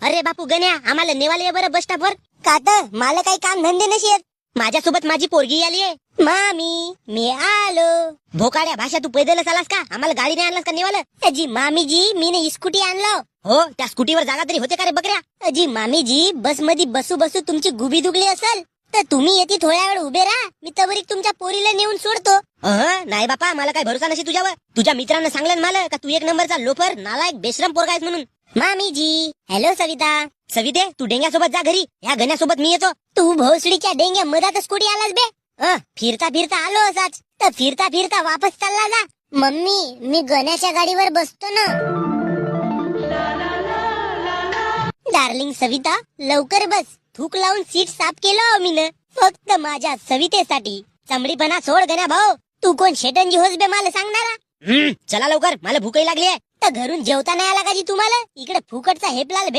अरे बापू गण्या, आम्हाला नेवाले बरं बस स्टॉपवर. का तर मला काही काम धंदे नसेल. माझ्यासोबत माझी पोरगी आली आहे. मामी मी आलो. भोकाड्या भाषा, तू पैदलच आलास का? आम्हाला गाडी नाही आणलास का नेवाला? अजी मामीजी, मीने स्कूटी आणलो. हो, त्या स्कूटीवर जागा तरी होते का रे बकऱ्या? अजी मामीजी, बस मध्ये बसू बसू तुमची गुबी दुखली असेल तर तुम्ही येते थोड्या वेळ उभे राहा. मी तवरीक तुमच्या पोरीला नेऊन सोडतो. नाही बापा, मला काय भरोसा नसे तुझ्यावर. तुझ्या मित्रांना सांगलं मला का तू एक नंबरचा लोफर, नालायक, बेशरम पोरगा आहेस म्हणून. मामीजी. हॅलो सविता. सविते, तू डेंग्यासोबत जा घरी. या गण्यासोबत मी येतो. तू भोसडीच्या डेंग्या मधात स्कूटी आलास बे. फिरता फिरता आलो असाच तर फिरता फिरता वापस चालला जा. मम्मी, मी गण्याच्या गाडीवर बसतो ना. डार्लिंग सविता, लवकर बस. थूक लावून सीट साफ केलं मीनं. फक्त माझ्या सवितेसाठी. चमडीपणा सोड गण्या भाऊ. तू कोण शेटंजी होस बे मला सांगणारा? चला लवकर, मला भूकही लागली आहे. तर घरून जेवता नाही आला का जी तुम्हाला? इकडे फुकटचा हेपलाल भेट